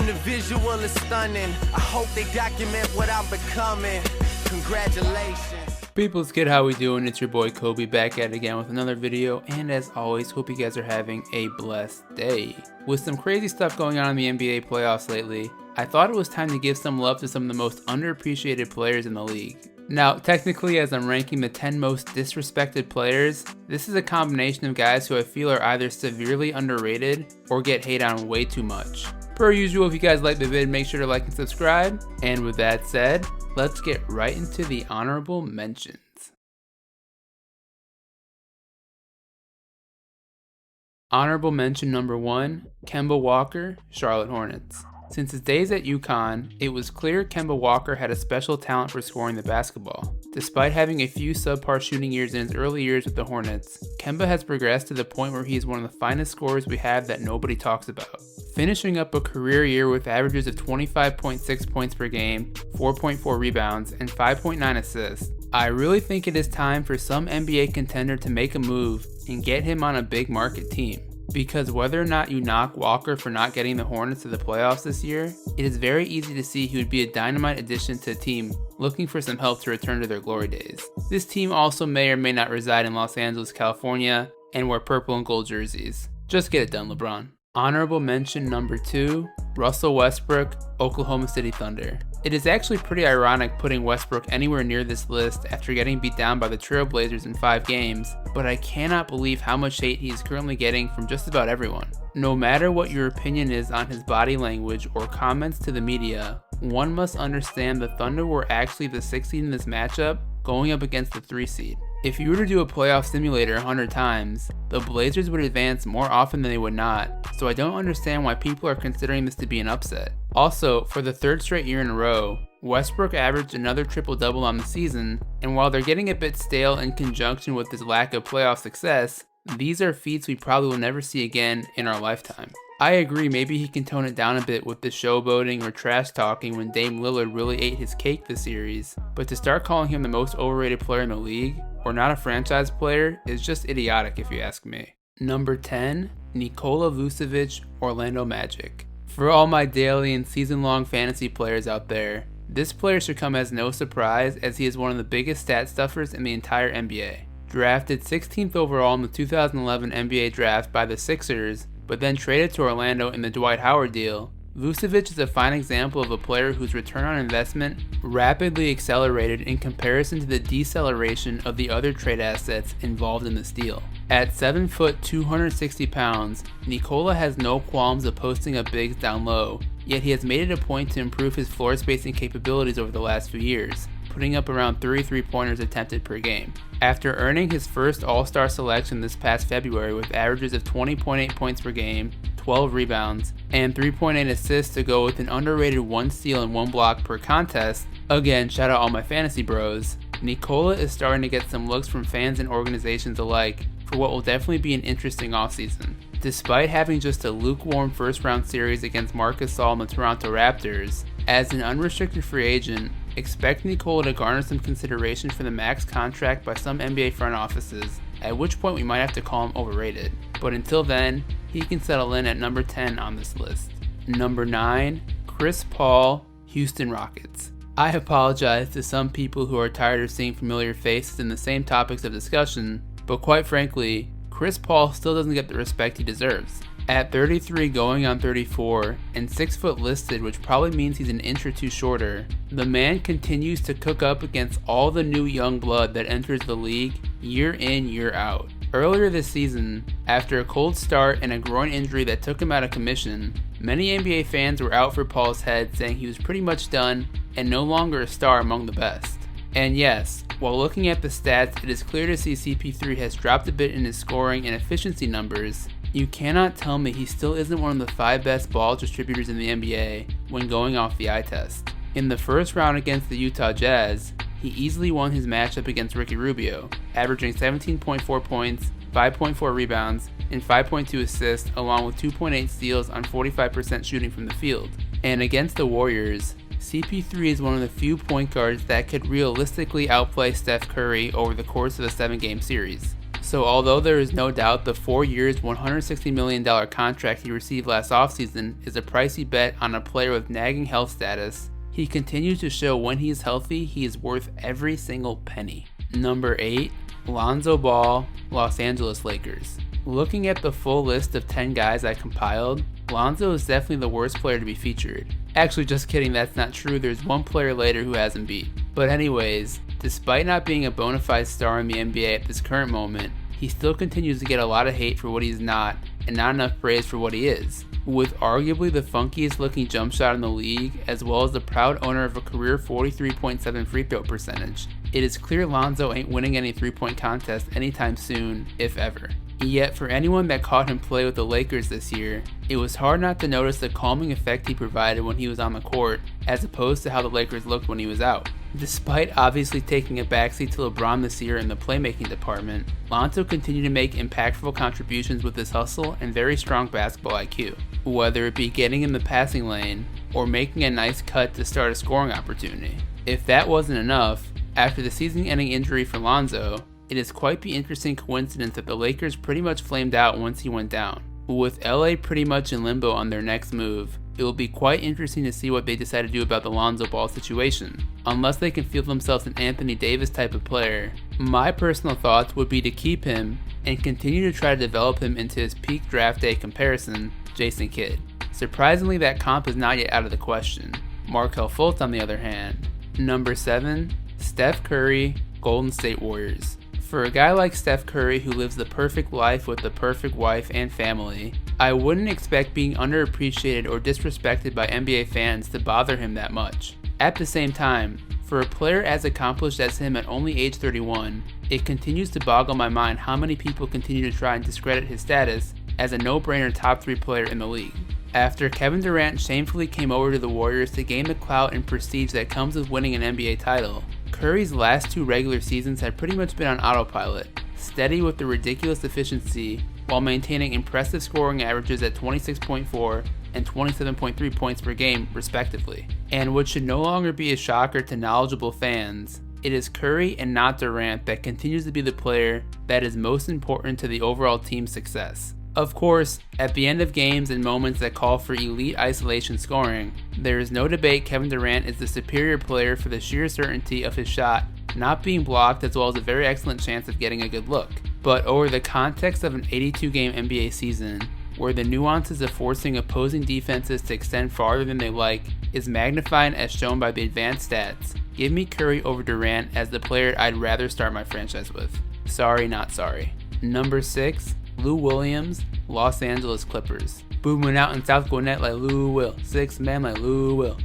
and the visual is stunning. I hope they document what I'm becoming. Congratulations. People's Kid, how we doing? It's your boy Kobe back at it again with another video, and as always, hope you guys are having a blessed day. With some crazy stuff going on in the NBA playoffs lately, I thought it was time to give some love to some of the most underappreciated players in the league. Now, technically, as I'm ranking the 10 most disrespected players, this is a combination of guys who I feel are either severely underrated or get hate on way too much. Per usual, if you guys like the vid, make sure to like and subscribe. And with that said, let's get right into the honorable mentions. Honorable mention number 1, Kemba Walker, Charlotte Hornets. Since his days at UConn, it was clear Kemba Walker had a special talent for scoring the basketball. Despite having a few subpar shooting years in his early years with the Hornets, Kemba has progressed to the point where he is one of the finest scorers we have that nobody talks about. Finishing up a career year with averages of 25.6 points per game, 4.4 rebounds, and 5.9 assists, I really think it is time for some NBA contender to make a move and get him on a big market team. Because whether or not you knock Walker for not getting the Hornets to the playoffs this year, it is very easy to see he would be a dynamite addition to a team looking for some help to return to their glory days. This team also may or may not reside in Los Angeles, California, and wear purple and gold jerseys. Just get it done, LeBron. Honorable mention number 2, Russell Westbrook, Oklahoma City Thunder. It is actually pretty ironic putting Westbrook anywhere near this list after getting beat down by the Trailblazers in 5 games, but I cannot believe how much hate he is currently getting from just about everyone. No matter what your opinion is on his body language or comments to the media, one must understand the Thunder were actually the 6th seed in this matchup, going up against the 3 seed. If you were to do a playoff simulator 100 times, the Blazers would advance more often than they would not, so I don't understand why people are considering this to be an upset. Also, for the 3rd straight year in a row, Westbrook averaged another triple-double on the season, and while they're getting a bit stale in conjunction with his lack of playoff success, these are feats we probably will never see again in our lifetime. I agree, maybe he can tone it down a bit with the showboating or trash talking when Dame Lillard really ate his cake this series, but to start calling him the most overrated player in the league, or not a franchise player, is just idiotic if you ask me. Number 10, Nikola Jokić, Orlando Magic. For all my daily and season-long fantasy players out there, this player should come as no surprise as he is one of the biggest stat stuffers in the entire NBA. Drafted 16th overall in the 2011 NBA draft by the Sixers, but then traded to Orlando in the Dwight Howard deal, Vucevic is a fine example of a player whose return on investment rapidly accelerated in comparison to the deceleration of the other trade assets involved in this deal. At 7 foot 260 pounds, Nikola has no qualms of posting up bigs down low, yet he has made it a point to improve his floor spacing capabilities over the last few years, putting up around 3 3-pointers attempted per game. After earning his first All-Star selection this past February with averages of 20.8 points per game, 12 rebounds, and 3.8 assists to go with an underrated 1 steal and 1 block per contest, again shout out all my fantasy bros, Nikola is starting to get some looks from fans and organizations alike for what will definitely be an interesting offseason. Despite having just a lukewarm first round series against Marc Gasol and the Toronto Raptors, as an unrestricted free agent, expect Nikola to garner some consideration for the max contract by some NBA front offices, at which point we might have to call him overrated. But until then, he can settle in at number 10 on this list. Number 9, Chris Paul, Houston Rockets. I apologize to some people who are tired of seeing familiar faces in the same topics of discussion, but quite frankly, Chris Paul still doesn't get the respect he deserves. At 33 going on 34, and 6 foot listed, which probably means he's an inch or two shorter, the man continues to cook up against all the new young blood that enters the league year in, year out. Earlier this season, after a cold start and a groin injury that took him out of commission, many NBA fans were out for Paul's head, saying he was pretty much done and no longer a star among the best. And yes, while looking at the stats, it is clear to see CP3 has dropped a bit in his scoring and efficiency numbers. You cannot tell me he still isn't one of the 5 best ball distributors in the NBA when going off the eye test. In the first round against the Utah Jazz, he easily won his matchup against Ricky Rubio, averaging 17.4 points, 5.4 rebounds, and 5.2 assists, along with 2.8 steals on 45% shooting from the field. And against the Warriors, CP3 is one of the few point guards that could realistically outplay Steph Curry over the course of a 7-game series. So although there is no doubt the 4 years $160 million contract he received last offseason is a pricey bet on a player with nagging health status, he continues to show when he is healthy he is worth every single penny. Number 8. Lonzo Ball, Los Angeles Lakers. Looking at the full list of 10 guys I compiled, Lonzo is definitely the worst player to be featured. Actually, just kidding, that's not true. There's one player later who hasn't beat. But anyways, despite not being a bona fide star in the NBA at this current moment, he still continues to get a lot of hate for what he's not and not enough praise for what he is. With arguably the funkiest looking jump shot in the league, as well as the proud owner of a career 43.7 free throw percentage, it is clear Lonzo ain't winning any 3-point contest anytime soon, if ever. Yet for anyone that caught him play with the Lakers this year, it was hard not to notice the calming effect he provided when he was on the court, as opposed to how the Lakers looked when he was out. Despite obviously taking a backseat to LeBron this year in the playmaking department, Lonzo continued to make impactful contributions with his hustle and very strong basketball IQ, whether it be getting in the passing lane or making a nice cut to start a scoring opportunity. If that wasn't enough, after the season-ending injury for Lonzo, it is quite the interesting coincidence that the Lakers pretty much flamed out once he went down. With LA pretty much in limbo on their next move, it will be quite interesting to see what they decide to do about the Lonzo Ball situation. Unless they can feel themselves an Anthony Davis type of player, my personal thoughts would be to keep him and continue to try to develop him into his peak draft day comparison, Jason Kidd. Surprisingly, that comp is not yet out of the question. Markelle Fultz on the other hand. Number 7, Steph Curry, Golden State Warriors. For a guy like Steph Curry who lives the perfect life with the perfect wife and family, I wouldn't expect being underappreciated or disrespected by NBA fans to bother him that much. At the same time, for a player as accomplished as him at only age 31, it continues to boggle my mind how many people continue to try and discredit his status as a no-brainer top 3 player in the league. After Kevin Durant shamefully came over to the Warriors to gain the clout and prestige that comes with winning an NBA title, Curry's last 2 regular seasons had pretty much been on autopilot, steady with the ridiculous efficiency while maintaining impressive scoring averages at 26.4 and 27.3 points per game, respectively. And what should no longer be a shocker to knowledgeable fans, it is Curry and not Durant that continues to be the player that is most important to the overall team's success. Of course, at the end of games and moments that call for elite isolation scoring, there is no debate Kevin Durant is the superior player for the sheer certainty of his shot not being blocked as well as a very excellent chance of getting a good look. But over the context of an 82-game NBA season, where the nuances of forcing opposing defenses to extend farther than they like is magnified as shown by the advanced stats, give me Curry over Durant as the player I'd rather start my franchise with. Sorry, not sorry. Number 6, Lou Williams, Los Angeles Clippers. Booming out in South Gwinnett like Lou Will. 6 man like Lou Will.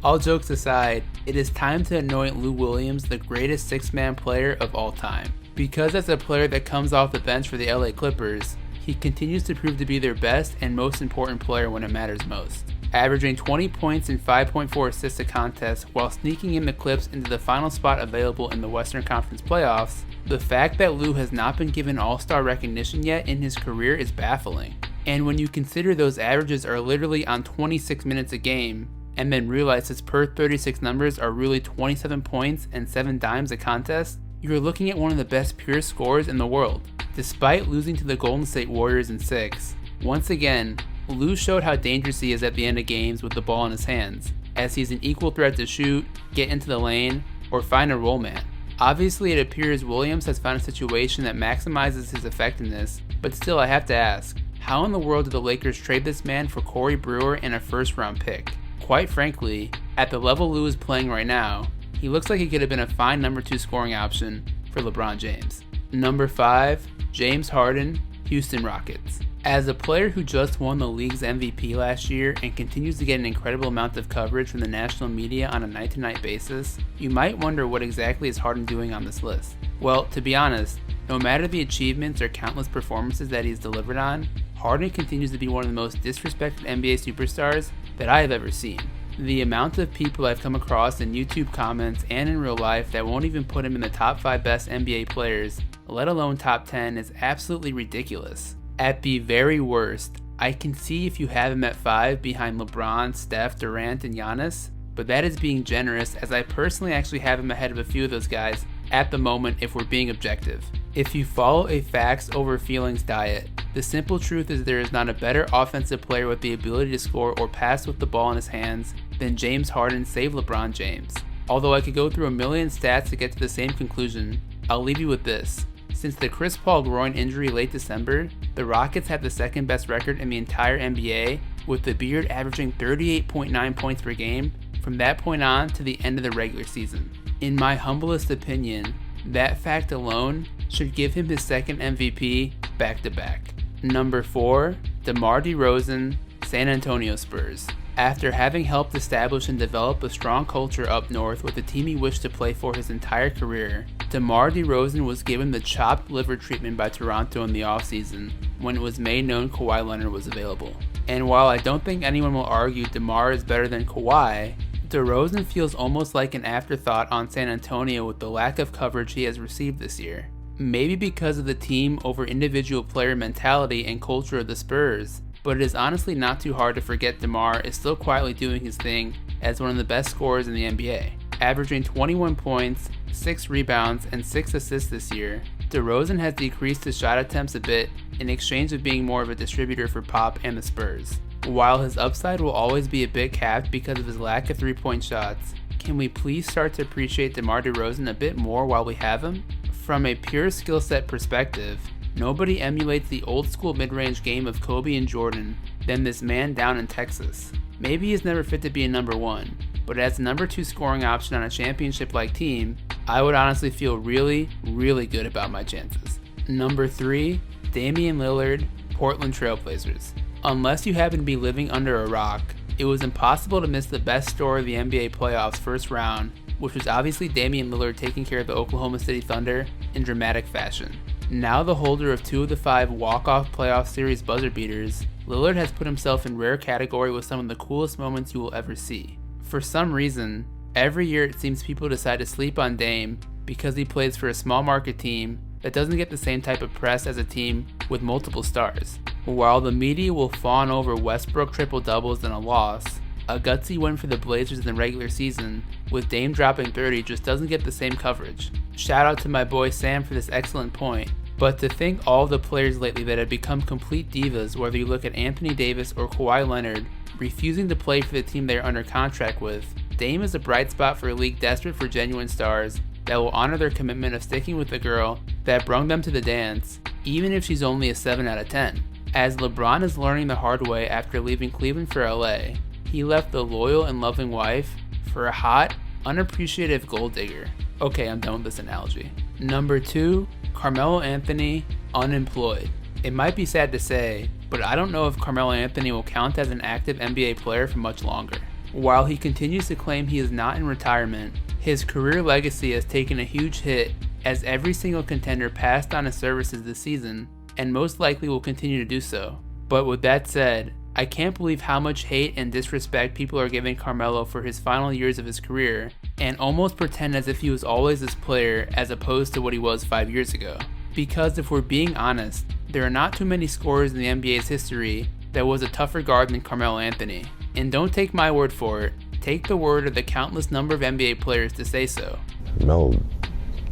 All jokes aside, it is time to anoint Lou Williams the greatest 6-man player of all time. Because as a player that comes off the bench for the LA Clippers, he continues to prove to be their best and most important player when it matters most. Averaging 20 points and 5.4 assists a contest while sneaking in the Clips into the final spot available in the Western Conference playoffs, the fact that Lou has not been given all-star recognition yet in his career is baffling. And when you consider those averages are literally on 26 minutes a game, and then realize his per 36 numbers are really 27 points and 7 dimes a contest, you're looking at one of the best pure scorers in the world. Despite losing to the Golden State Warriors in 6, once again, Lou showed how dangerous he is at the end of games with the ball in his hands, as he's an equal threat to shoot, get into the lane, or find a roll man. Obviously, it appears Williams has found a situation that maximizes his effectiveness, but still I have to ask, how in the world did the Lakers trade this man for Corey Brewer and a first-round pick? Quite frankly, at the level Lou is playing right now, he looks like he could have been a fine number 2 scoring option for LeBron James. Number 5, James Harden, Houston Rockets. As a player who just won the league's MVP last year and continues to get an incredible amount of coverage from the national media on a night-to-night basis, you might wonder what exactly is Harden doing on this list. Well, to be honest, no matter the achievements or countless performances that he's delivered on, Harden continues to be one of the most disrespected NBA superstars that I have ever seen. The amount of people I've come across in YouTube comments and in real life that won't even put him in the top 5 best NBA players, let alone top 10, is absolutely ridiculous. At the very worst, I can see if you have him at 5 behind LeBron, Steph, Durant, and Giannis, but that is being generous as I personally actually have him ahead of a few of those guys at the moment if we're being objective. If you follow a facts over feelings diet, the simple truth is there is not a better offensive player with the ability to score or pass with the ball in his hands than James Harden save LeBron James. Although I could go through a million stats to get to the same conclusion, I'll leave you with this. Since the Chris Paul groin injury late December, the Rockets have the second best record in the entire NBA, with the Beard averaging 38.9 points per game from that point on to the end of the regular season. In my humblest opinion, that fact alone should give him his second MVP back-to-back. Number 4, DeMar DeRozan, San Antonio Spurs. After having helped establish and develop a strong culture up north with the team he wished to play for his entire career, DeMar DeRozan was given the chopped liver treatment by Toronto in the offseason when it was made known Kawhi Leonard was available. And while I don't think anyone will argue DeMar is better than Kawhi, DeRozan feels almost like an afterthought on San Antonio with the lack of coverage he has received this year. Maybe because of the team over individual player mentality and culture of the Spurs, but it is honestly not too hard to forget DeMar is still quietly doing his thing as one of the best scorers in the NBA. Averaging 21 points, 6 rebounds, and 6 assists this year, DeRozan has decreased his shot attempts a bit in exchange of being more of a distributor for Pop and the Spurs. While his upside will always be a bit capped because of his lack of 3-point shots, can we please start to appreciate DeMar DeRozan a bit more while we have him? From a pure skill set perspective, nobody emulates the old school mid-range game of Kobe and Jordan than this man down in Texas. Maybe he's never fit to be a number 1, but as a number 2 scoring option on a championship-like team, I would honestly feel really, really good about my chances. Number 3, Damian Lillard, Portland Trailblazers. Unless you happen to be living under a rock, it was impossible to miss the best story of the NBA playoffs first round, which was obviously Damian Lillard taking care of the Oklahoma City Thunder in dramatic fashion. Now the holder of 2 of the 5 walk-off playoff series buzzer beaters, Lillard has put himself in rare category with some of the coolest moments you will ever see. For some reason, every year it seems people decide to sleep on Dame because he plays for a small market team that doesn't get the same type of press as a team with multiple stars. While the media will fawn over Westbrook triple-doubles and a loss, a gutsy win for the Blazers in the regular season, with Dame dropping 30, just doesn't get the same coverage. Shout out to my boy Sam for this excellent point, but to think all of the players lately that have become complete divas, whether you look at Anthony Davis or Kawhi Leonard, refusing to play for the team they are under contract with, Dame is a bright spot for a league desperate for genuine stars that will honor their commitment of sticking with the girl that brung them to the dance, even if she's only a 7 out of 10. As LeBron is learning the hard way after leaving Cleveland for LA, he left the loyal and loving wife for a hot, unappreciative gold digger. Okay, I'm done with this analogy. Number 2, Carmelo Anthony, unemployed. It might be sad to say, but I don't know if Carmelo Anthony will count as an active NBA player for much longer. While he continues to claim he is not in retirement, his career legacy has taken a huge hit as every single contender passed on his services this season, and most likely will continue to do so. But with that said, I can't believe how much hate and disrespect people are giving Carmelo for his final years of his career, and almost pretend as if he was always this player as opposed to what he was 5 years ago. Because if we're being honest, there are not too many scorers in the NBA's history that was a tougher guard than Carmelo Anthony. And don't take my word for it, take the word of the countless number of NBA players to say so. Melo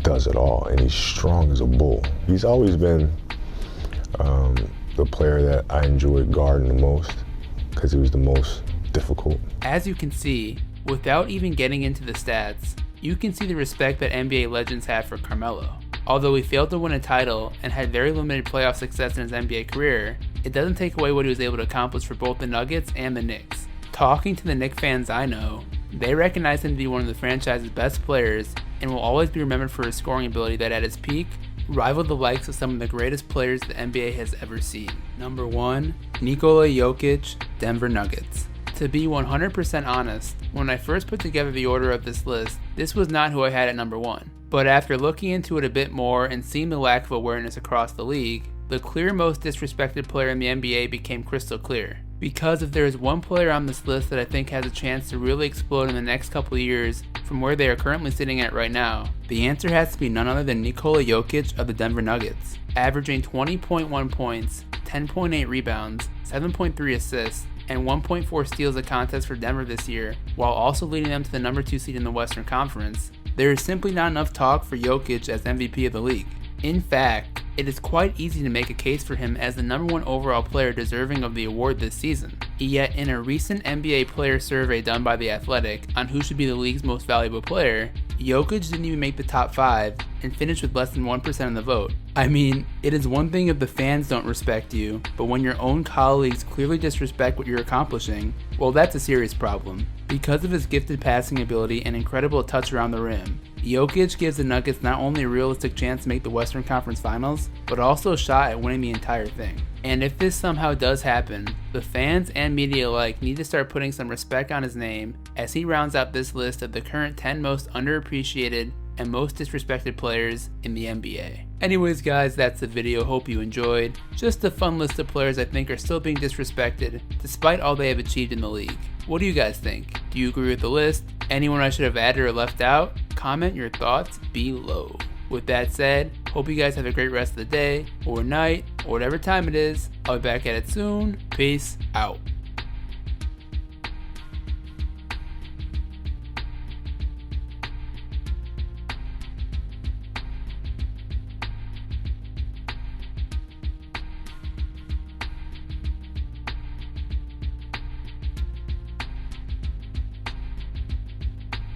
does it all, and he's strong as a bull. He's always been the player that I enjoyed guarding the most because he was the most difficult. As you can see, without even getting into the stats, you can see the respect that NBA legends have for Carmelo. Although he failed to win a title and had very limited playoff success in his NBA career, it doesn't take away what he was able to accomplish for both the Nuggets and the Knicks. Talking to the Knicks fans I know, they recognize him to be one of the franchise's best players and will always be remembered for his scoring ability that at his peak rivaled the likes of some of the greatest players the NBA has ever seen. Number 1, Nikola Jokić, Denver Nuggets. To be 100% honest, when I first put together the order of this list, this was not who I had at number 1. But after looking into it a bit more and seeing the lack of awareness across the league, the clear most disrespected player in the NBA became crystal clear. Because if there is one player on this list that I think has a chance to really explode in the next couple of years from where they are currently sitting at right now, the answer has to be none other than Nikola Jokić of the Denver Nuggets. Averaging 20.1 points, 10.8 rebounds, 7.3 assists, and 1.4 steals a contest for Denver this year, while also leading them to the number 2 seed in the Western Conference, there is simply not enough talk for Jokić as MVP of the league. In fact, it is quite easy to make a case for him as the #1 overall player deserving of the award this season. Yet in a recent NBA player survey done by The Athletic on who should be the league's most valuable player, Jokić didn't even make the top 5 and finished with less than 1% of the vote. I mean, it is one thing if the fans don't respect you, but when your own colleagues clearly disrespect what you're accomplishing, well, that's a serious problem. Because of his gifted passing ability and incredible touch around the rim, Jokić gives the Nuggets not only a realistic chance to make the Western Conference Finals, but also a shot at winning the entire thing. And if this somehow does happen, the fans and media alike need to start putting some respect on his name as he rounds out this list of the current 10 most underappreciated and most disrespected players in the NBA. Anyways guys, that's the video. Hope you enjoyed. Just a fun list of players I think are still being disrespected despite all they have achieved in the league. What do you guys think? Do you agree with the list? Anyone I should have added or left out? Comment your thoughts below. With that said, hope you guys have a great rest of the day or night or whatever time it is. I'll be back at it soon. Peace out.